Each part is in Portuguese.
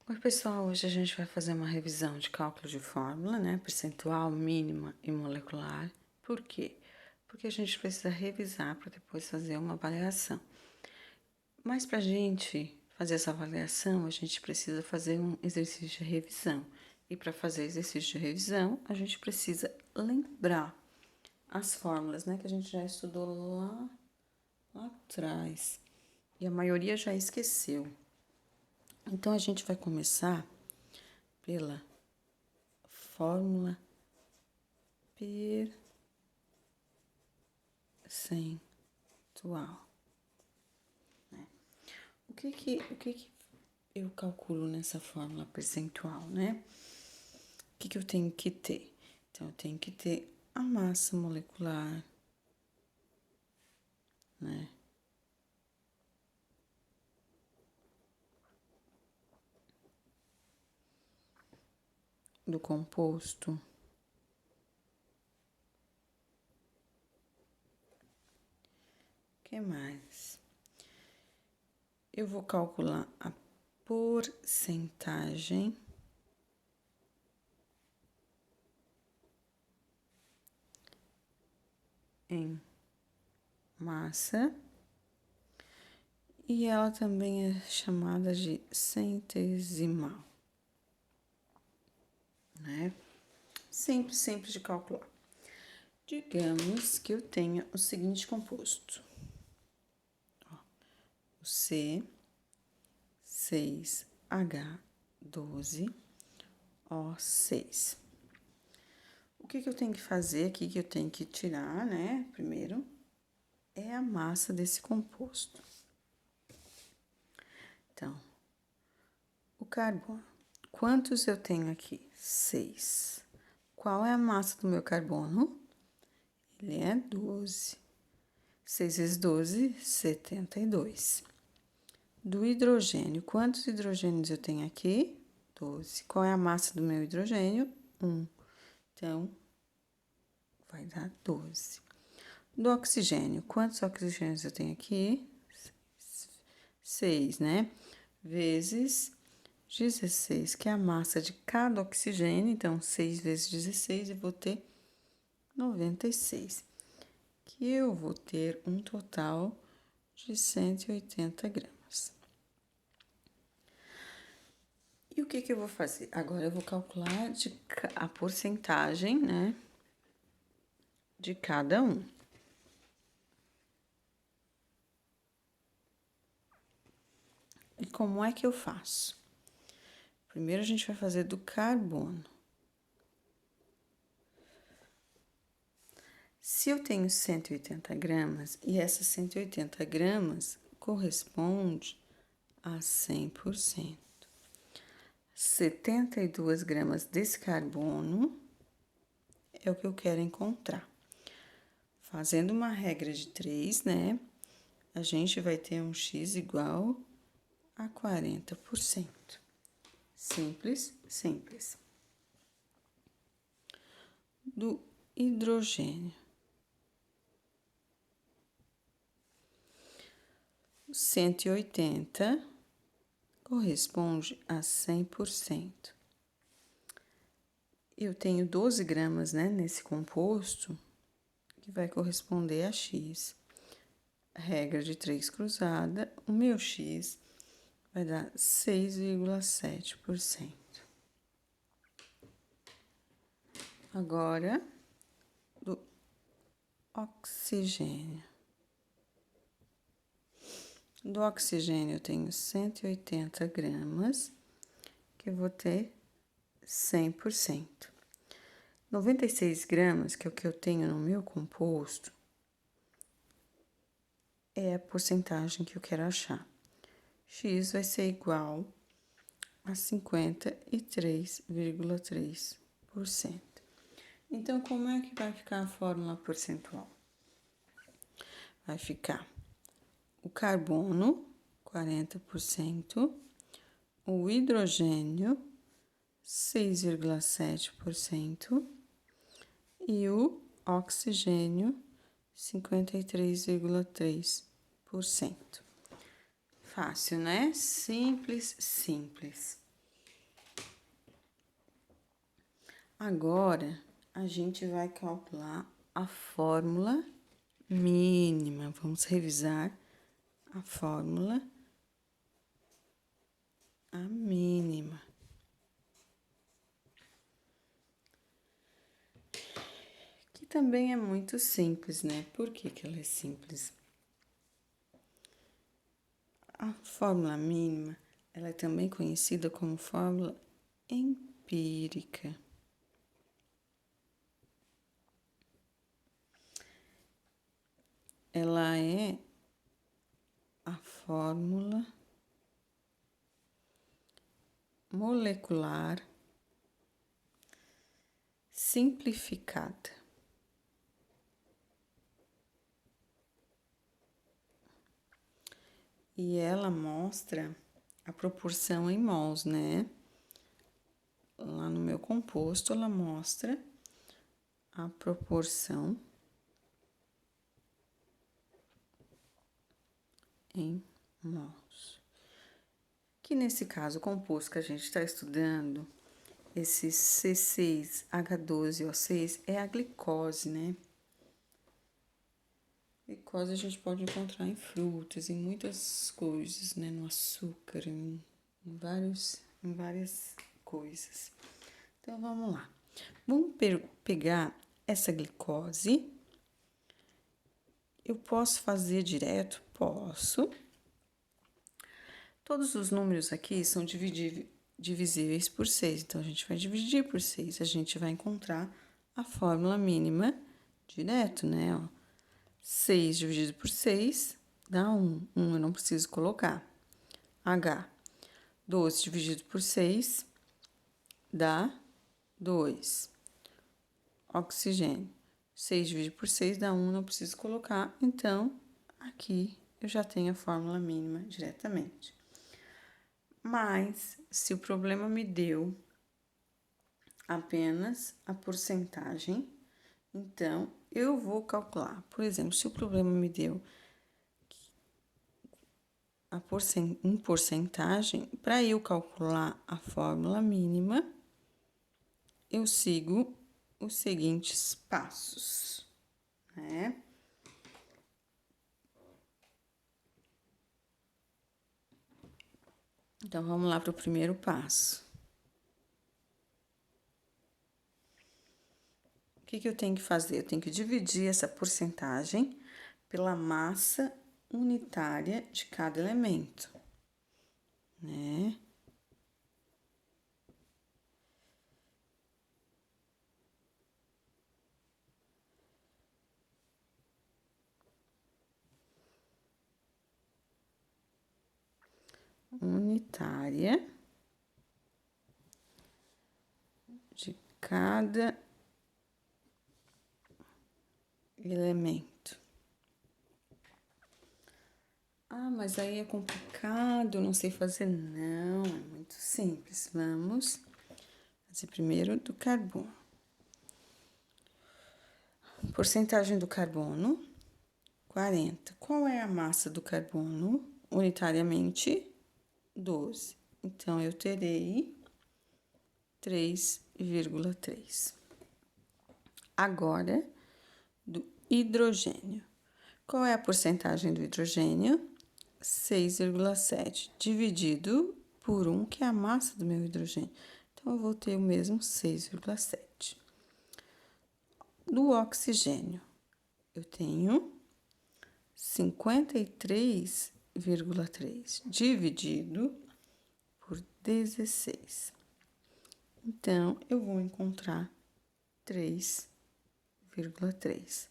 Oi, pessoal, hoje a gente vai fazer uma revisão de cálculo de fórmula, né? Percentual, mínima e molecular. Por quê? Porque a gente precisa revisar para depois fazer uma avaliação. Mas para a gente fazer essa avaliação, a gente precisa fazer um exercício de revisão. E para fazer exercício de revisão, a gente precisa lembrar as fórmulas, né? Que a gente já estudou lá atrás. E a maioria já esqueceu. Então, a gente vai começar pela fórmula percentual, né? O que que eu calculo nessa fórmula percentual, né? O que eu tenho que ter? Então, eu tenho que ter a massa molecular, né? Do composto. O que mais? Eu vou calcular a porcentagem em massa, e ela também é chamada de centesimal, né? Simples de calcular. Digamos que eu tenha o seguinte composto: o C6H12O6. O que eu tenho que fazer aqui, que eu tenho que tirar, né? Primeiro, é a massa desse composto. Então, o carbono. Quantos eu tenho aqui? 6. Qual é a massa do meu carbono? Ele é 12. 6 vezes 12, 72. Do hidrogênio, quantos hidrogênios eu tenho aqui? 12. Qual é a massa do meu hidrogênio? 1. Então, vai dar 12. Do oxigênio, quantos oxigênios eu tenho aqui? 6, né? Vezes 16, que é a massa de cada oxigênio. Então, 6 vezes 16, eu vou ter 96. Que eu vou ter um total de 180 gramas. E o que eu vou fazer? Agora eu vou calcular a porcentagem, né, de cada um. E como é que eu faço? Primeiro a gente vai fazer do carbono. Se eu tenho 180 gramas e essas 180 gramas corresponde a 100%. 72 gramas desse carbono é o que eu quero encontrar. Fazendo uma regra de 3, né? A gente vai ter um x igual a 40%. Simples. Do hidrogênio. 180 corresponde a 100%. Eu tenho 12 gramas, né, nesse composto, que vai corresponder a x. Regra de 3 cruzada, o meu x vai dar 6,7%. Agora, do oxigênio. Do oxigênio eu tenho 180 gramas, que eu vou ter 100%. 96 gramas, que é o que eu tenho no meu composto, é a porcentagem que eu quero achar. X vai ser igual a 53,3%. Então, como é que vai ficar a fórmula percentual? Vai ficar o carbono, 40%, o hidrogênio, 6,7%, e o oxigênio, 53,3%. Fácil, né? Simples. Agora, a gente vai calcular a fórmula mínima. Vamos revisar a fórmula mínima. Que também é muito simples, né? Por que que ela é simples? A fórmula mínima, ela é também conhecida como fórmula empírica. Ela é a fórmula molecular simplificada. E ela mostra a proporção em mols, né? Lá no meu composto, ela mostra a proporção em mols. Que nesse caso, o composto que a gente está estudando, esse C6H12O6, é a glicose, né? Glicose a gente pode encontrar em frutas, em muitas coisas, né? No açúcar, em várias coisas. Então, vamos lá. Vamos pegar essa glicose. Eu posso fazer direto? Posso. Todos os números aqui são divisíveis por 6. Então, a gente vai dividir por 6. A gente vai encontrar a fórmula mínima direto, né? Ó, 6 dividido por 6 dá 1. 1 eu não preciso colocar. H. 12 dividido por 6 dá 2. Oxigênio. 6 dividido por 6 dá 1, não preciso colocar. Então, aqui eu já tenho a fórmula mínima diretamente. Mas, se o problema me deu apenas a porcentagem, então eu vou calcular. Por exemplo, se o problema me deu em porcentagem, para eu calcular a fórmula mínima, eu sigo os seguintes passos, né? Então, vamos lá para o primeiro passo. O que eu tenho que fazer? Eu tenho que dividir essa porcentagem pela massa unitária de cada elemento, né? Unitária de cada elemento. Ah, mas aí é complicado, não sei fazer. Não, é muito simples. Vamos fazer primeiro do carbono. Porcentagem do carbono, 40. Qual é a massa do carbono? Unitariamente, 12. Então, eu terei 3,3. Agora, do hidrogênio. Qual é a porcentagem do hidrogênio? 6,7 dividido por 1, que é a massa do meu hidrogênio. Então, eu vou ter o mesmo 6,7. Do oxigênio, eu tenho 53,3 dividido por 16. Então, eu vou encontrar 3,3.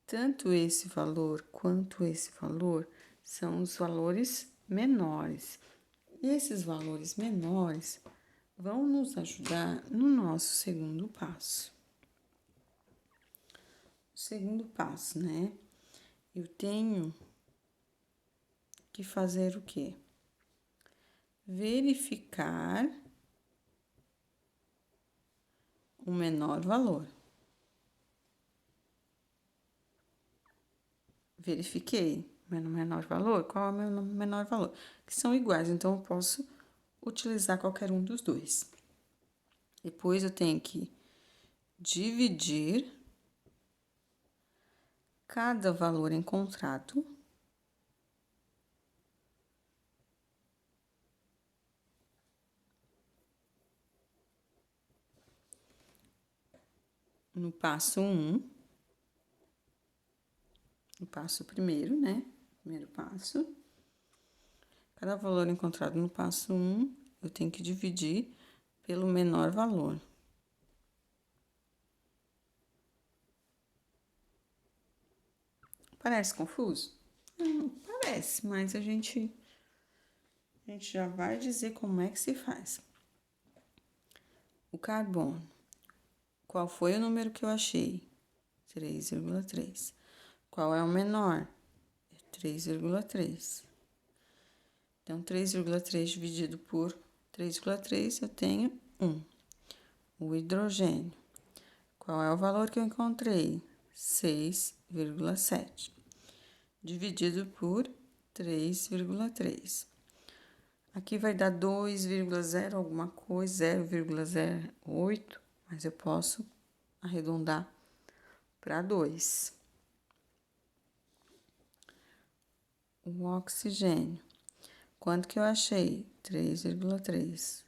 Tanto esse valor quanto esse valor são os valores menores. E esses valores menores vão nos ajudar no nosso segundo passo. O segundo passo, né? Eu tenho que fazer o quê? Verificar o menor valor. Verifiquei o menor valor. Qual é o meu menor valor? Que são iguais, então eu posso utilizar qualquer um dos dois. Depois eu tenho que dividir cada valor encontrado no passo 1, no passo primeiro, né? Primeiro passo. Cada valor encontrado no passo 1, eu tenho que dividir pelo menor valor. Parece confuso? Não parece, mas a gente já vai dizer como é que se faz. O carbono. Qual foi o número que eu achei? 3,3. Qual é o menor? 3,3. Então, 3,3 dividido por 3,3, eu tenho 1. O hidrogênio. Qual é o valor que eu encontrei? 6,7. Dividido por 3,3. Aqui vai dar 2,0 alguma coisa, 0,08, mas eu posso arredondar para 2. O oxigênio. Quanto que eu achei? 3,3.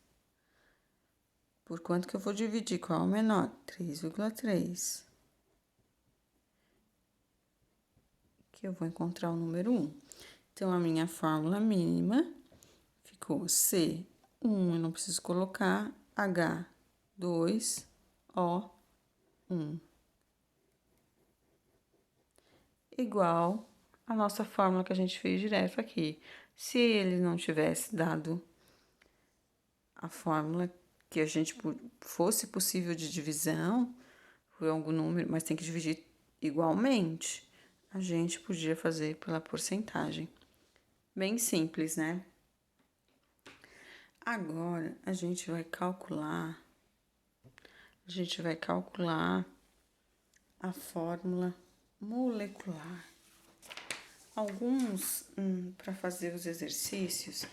Por quanto que eu vou dividir? Qual é o menor? 3,3. Que eu vou encontrar o número 1. Então, a minha fórmula mínima ficou C1, eu não preciso colocar, H2O1. Igual a nossa fórmula que a gente fez direto aqui. Se ele não tivesse dado a fórmula que a gente fosse possível de divisão por algum número, mas tem que dividir igualmente, a gente podia fazer pela porcentagem. Bem simples, né? Agora a gente vai calcular a fórmula molecular. Alguns, para fazer os exercícios,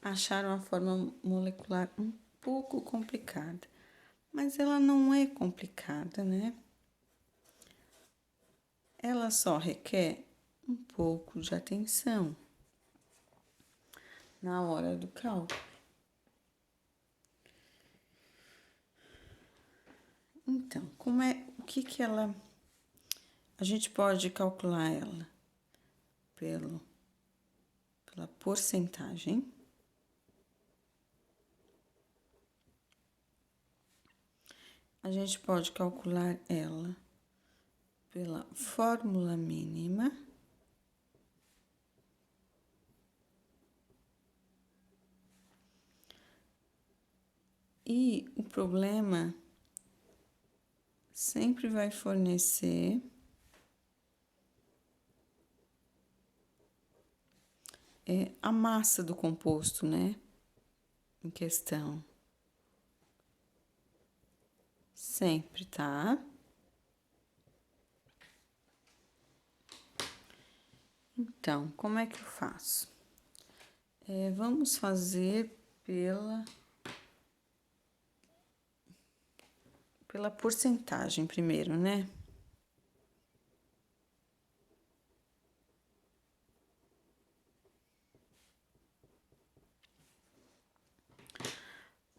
acharam a fórmula molecular um pouco complicada, mas ela não é complicada, né? Ela só requer um pouco de atenção na hora do cálculo. Então, o que ela... A gente pode calcular ela pela porcentagem. A gente pode calcular ela pela fórmula mínima. E o problema sempre vai fornecer a massa do composto, né? Em questão. Sempre, tá? Então, como é que eu faço? Vamos fazer pela porcentagem primeiro, né?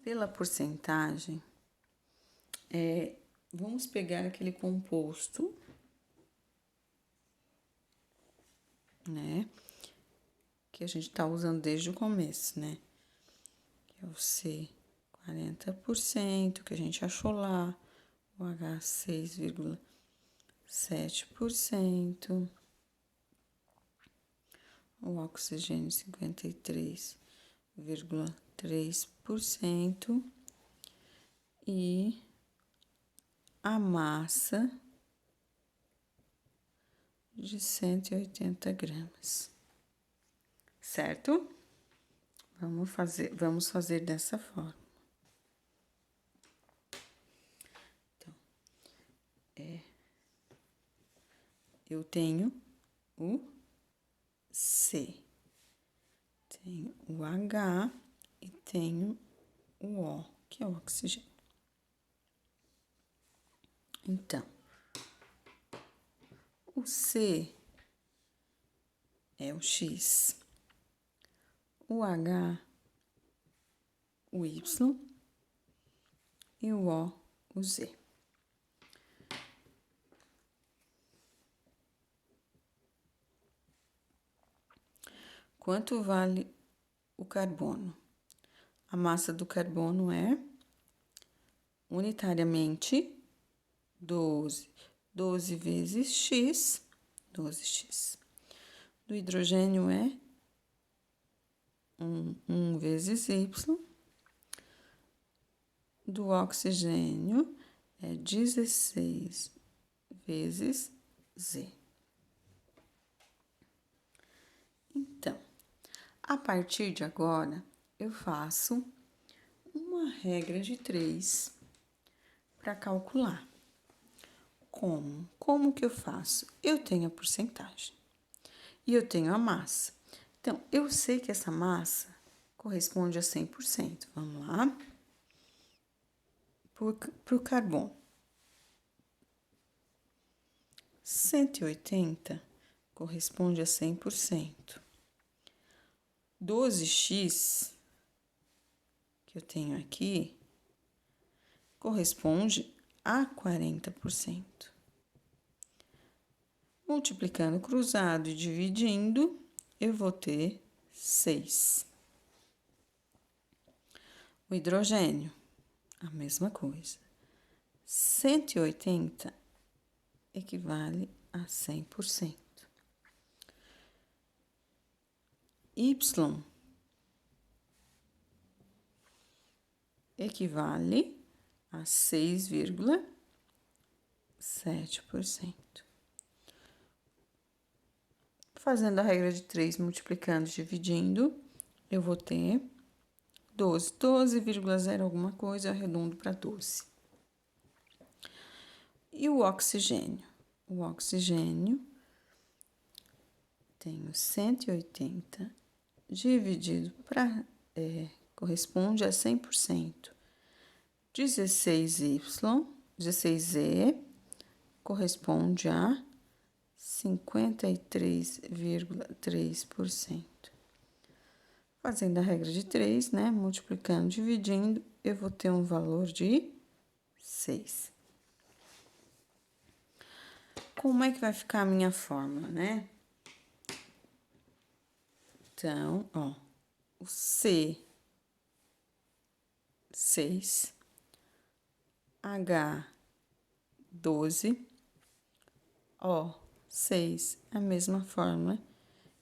Pela porcentagem, vamos pegar aquele composto, né? Que a gente tá usando desde o começo, né? Que é o C, 40%, que a gente achou lá, o H, 6,7%, o oxigênio, 53,3% e a massa de 180 gramas, certo? Vamos fazer dessa forma. Então, eu tenho o C, tenho o H e tenho o O, que é o oxigênio. Então, o C é o X, o H, o Y e o O, o Z. Quanto vale o carbono? A massa do carbono é unitariamente 12. 12 vezes X, 12x. Do hidrogênio é 1 vezes Y. Do oxigênio é 16 vezes Z. Então, a partir de agora, eu faço uma regra de 3 para calcular. Como? Como que eu faço? Eu tenho a porcentagem e eu tenho a massa. Então, eu sei que essa massa corresponde a 100%. Vamos lá? Para o carbono. 180 corresponde a 100%. 12x, que eu tenho aqui, corresponde a 40%. Multiplicando cruzado e dividindo, eu vou ter 6. O hidrogênio, a mesma coisa. 180 equivale a 100%. Y equivale a 6,7%. Fazendo a regra de 3, multiplicando e dividindo, eu vou ter 12. 12,0 alguma coisa, eu arredondo para 12. E o oxigênio? O oxigênio, tenho 180 dividido para, corresponde a 100%. 16Y, 16Z, corresponde a 53,3%. Fazendo a regra de 3, né? Multiplicando, dividindo, eu vou ter um valor de 6. Como é que vai ficar a minha fórmula, né? Então, ó, o C, 6, H, 12, O, 6, a mesma fórmula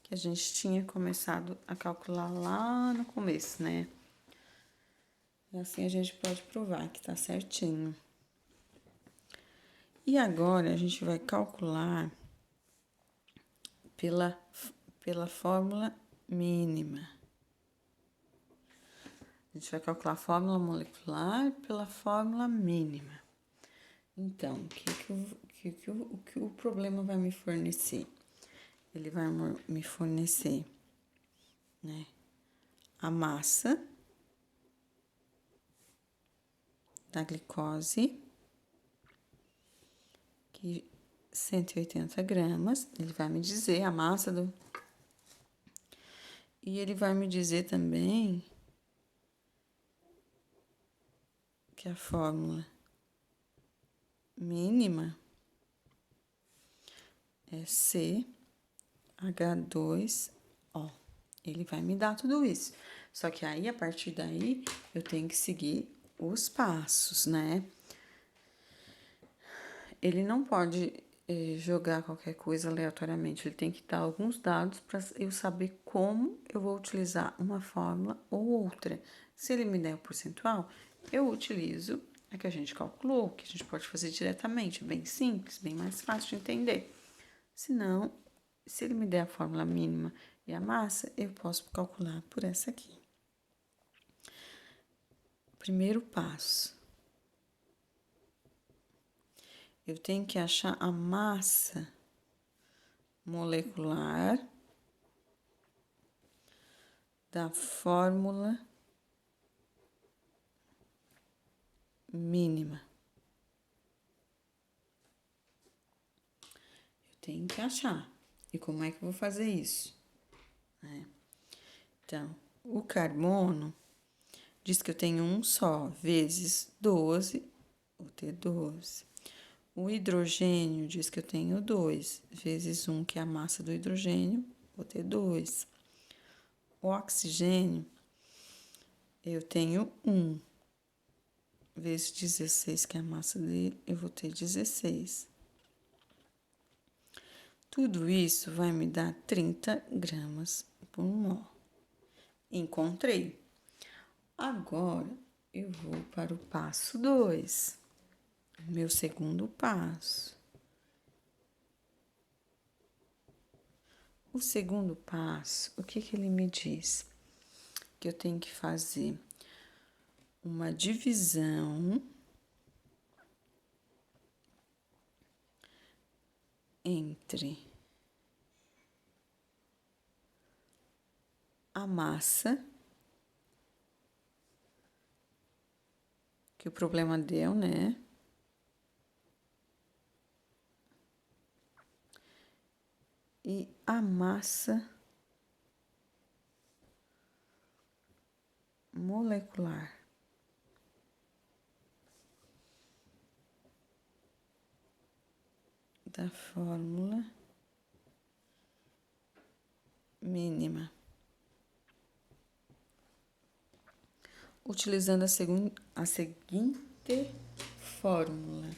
que a gente tinha começado a calcular lá no começo, né? E assim a gente pode provar que tá certinho. E agora a gente vai calcular pela fórmula mínima. A gente vai calcular a fórmula molecular pela fórmula mínima. Então, o que o problema vai me fornecer? Ele vai me fornecer, né, a massa da glicose, que 180 gramas. Ele vai me dizer a massa do... E ele vai me dizer também que a fórmula mínima é CH2O. Ele vai me dar tudo isso. Só que aí, a partir daí, eu tenho que seguir os passos, né? Ele não pode jogar qualquer coisa aleatoriamente. Ele tem que dar alguns dados para eu saber como eu vou utilizar uma fórmula ou outra. Se ele me der o percentual, eu utilizo a que a gente calculou, que a gente pode fazer diretamente, bem simples, bem mais fácil de entender. Se não, se ele me der a fórmula mínima e a massa, eu posso calcular por essa aqui. Primeiro passo. Eu tenho que achar a massa molecular da fórmula mínima. tenho que achar. E como é que eu vou fazer isso? Então, o carbono diz que eu tenho um só, vezes 12, vou ter 12. O hidrogênio diz que eu tenho 2, vezes 1, que é a massa do hidrogênio, vou ter 2. O oxigênio, eu tenho 1, vezes 16, que é a massa dele, eu vou ter 16. Tudo isso vai me dar 30 gramas por mol. Encontrei. Agora, eu vou para o passo 2. Meu segundo passo. O segundo passo, o que ele me diz? Que eu tenho que fazer uma divisão entre a massa, que o problema deu, né? E a massa molecular. Da fórmula mínima. Utilizando a seguinte fórmula.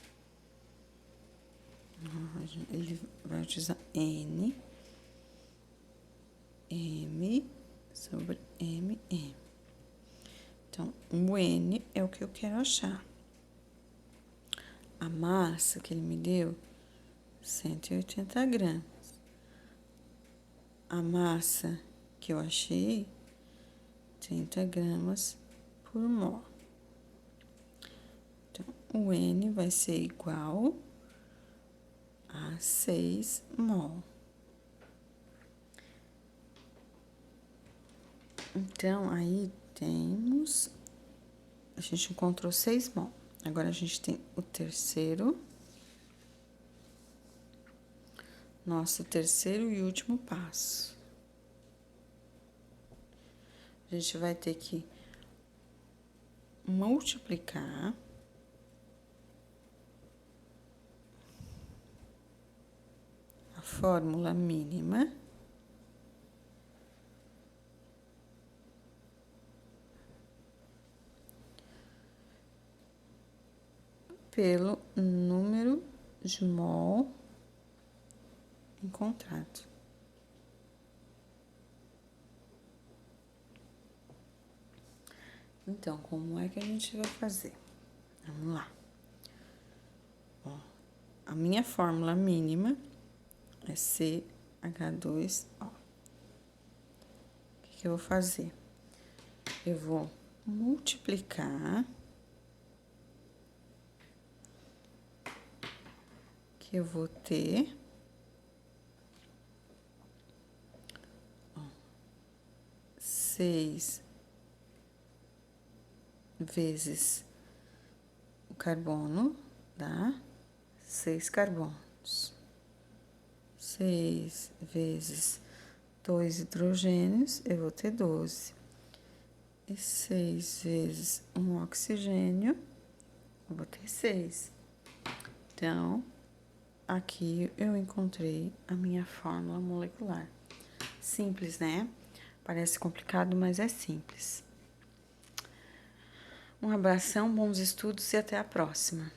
Ele vai utilizar N, M sobre MM. Então, o N é o que eu quero achar. A massa que ele me deu, 180 gramas. A massa que eu achei, 30 gramas por mol. Então, o N vai ser igual a 6 mol. Então, aí temos... A gente encontrou 6 mol. Agora, a gente tem o terceiro... Nosso terceiro e último passo. A gente vai ter que multiplicar a fórmula mínima pelo número de mol encontrado. Então, como é que a gente vai fazer? Vamos lá. Ó, a minha fórmula mínima é CH2O. O que eu vou fazer? Eu vou multiplicar, que eu vou ter 6 vezes o carbono, dá 6 carbonos. 6 vezes 2 hidrogênios, eu vou ter 12. E 6 vezes um oxigênio, eu vou ter 6. Então, aqui eu encontrei a minha fórmula molecular. Simples, né? Parece complicado, mas é simples. Um abração, bons estudos e até a próxima.